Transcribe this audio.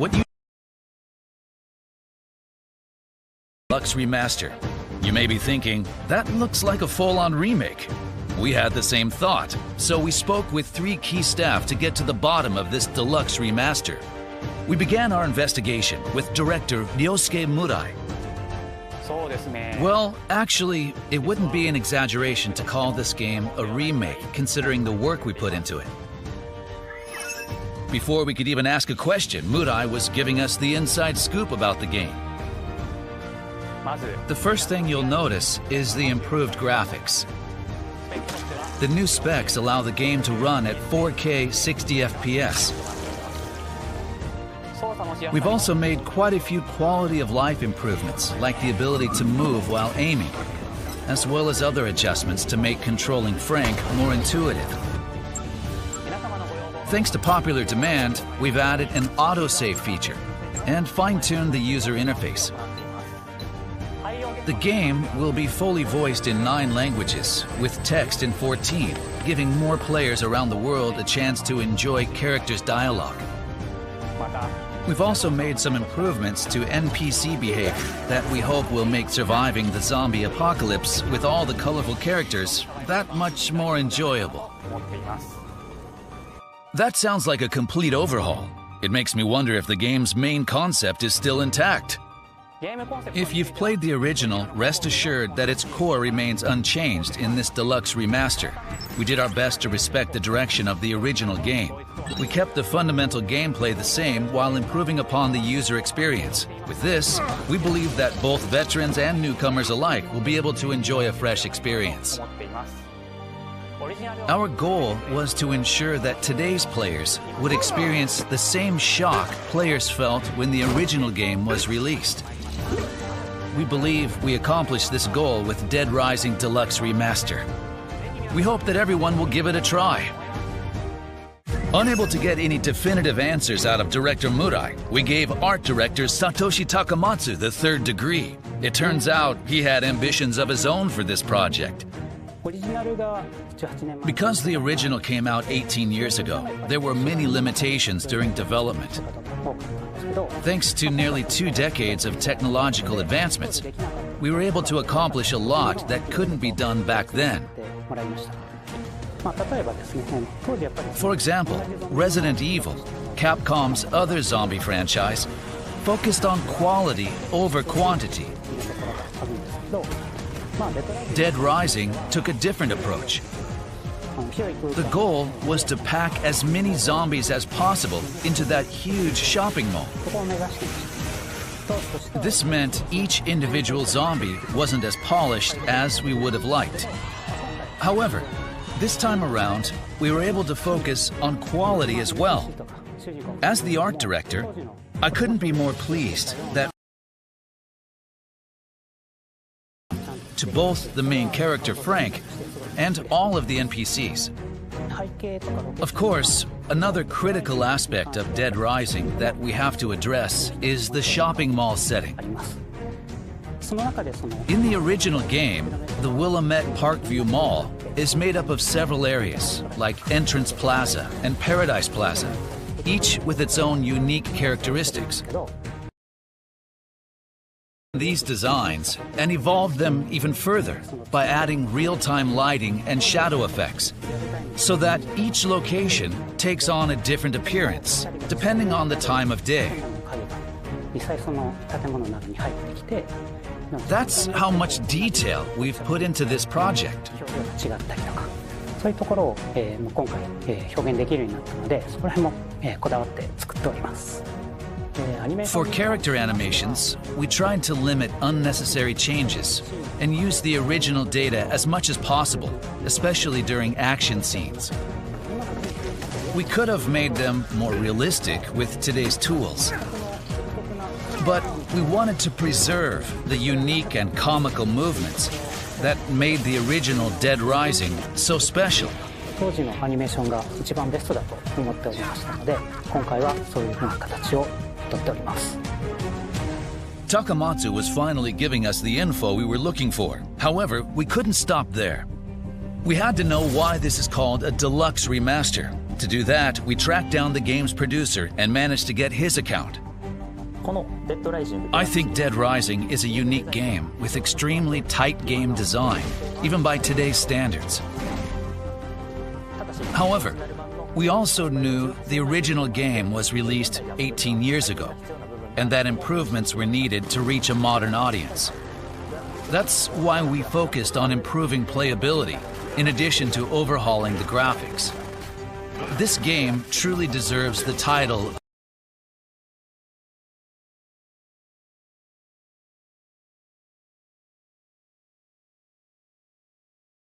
what you Deluxe Remaster. You may be thinking, that looks like a full-on remake. We had the same thought, so we spoke with 3 key staff to get to the bottom of this Deluxe Remaster. We began our investigation with director Ryosuke Murai. Well, actually, it wouldn't be an exaggeration to call this game a remake, considering the work we put into it. Before we could even ask a question, Murai was giving us the inside scoop about the game. The first thing you'll notice is the improved graphics. The new specs allow the game to run at 4K 60 FPS. We've also made quite a few quality of life improvements, like the ability to move while aiming, as well as other adjustments to make controlling Frank more intuitive. Thanks to popular demand, we've added an autosave feature and fine-tuned the user interface. The game will be fully voiced in 9 languages, with text in 14, giving more players around the world a chance to enjoy characters' dialogue. We've also made some improvements to NPC behavior that we hope will make surviving the zombie apocalypse with all the colorful characters that much more enjoyable. That sounds like a complete overhaul. It makes me wonder if the game's main concept is still intact. If you've played the original, rest assured that its core remains unchanged in this Deluxe Remaster. We did our best to respect the direction of the original game. We kept the fundamental gameplay the same while improving upon the user experience. With this, we believe that both veterans and newcomers alike will be able to enjoy a fresh experience. Our goal was to ensure that today's players would experience the same shock players felt when the original game was released. We believe we accomplished this goal with Dead Rising Deluxe Remaster. We hope that everyone will give it a try. Unable to get any definitive answers out of director Murai, we gave art director Satoshi Takamatsu the 3rd degree. It turns out he had ambitions of his own for this project. Because the original came out 18 years ago, there were many limitations during development. Thanks to nearly 2 decades of technological advancements, we were able to accomplish a lot that couldn't be done back then. For example, Resident Evil, Capcom's other zombie franchise, focused on quality over quantity. Dead Rising took a different approach. The goal was to pack as many zombies as possible into that huge shopping mall. This meant each individual zombie wasn't as polished as we would have liked. However, this time around, we were able to focus on quality as well. As the art director, I couldn't be more pleased that to both the main character Frank and all of the NPCs. Of course, another critical aspect of Dead Rising that we have to address is the shopping mall setting. In the original game, the Willamette Parkview Mall is made up of several areas, like Entrance Plaza and Paradise Plaza, each with its own unique characteristics. These designs and evolved them even further by adding real-time lighting and shadow effects, so that each location takes on a different appearance, depending on the time of day. That's how much detail we've put into this project. For character animations, we tried to limit unnecessary changes and use the original data as much as possible, especially during action scenes. We could have made them more realistic with today's tools, but we wanted to preserve the unique and comical movements that made the original Dead Rising so special. Takamatsu was finally giving us the info we were looking for. However, we couldn't stop there. We had to know why this is called a Deluxe Remaster. To do that, we tracked down the game's producer and managed to get his account. I think Dead Rising is a unique game with extremely tight game design, even by today's standards. However, we also knew the original game was released 18 years ago, and that improvements were needed to reach a modern audience. That's why we focused on improving playability, in addition to overhauling the graphics. This game truly deserves the title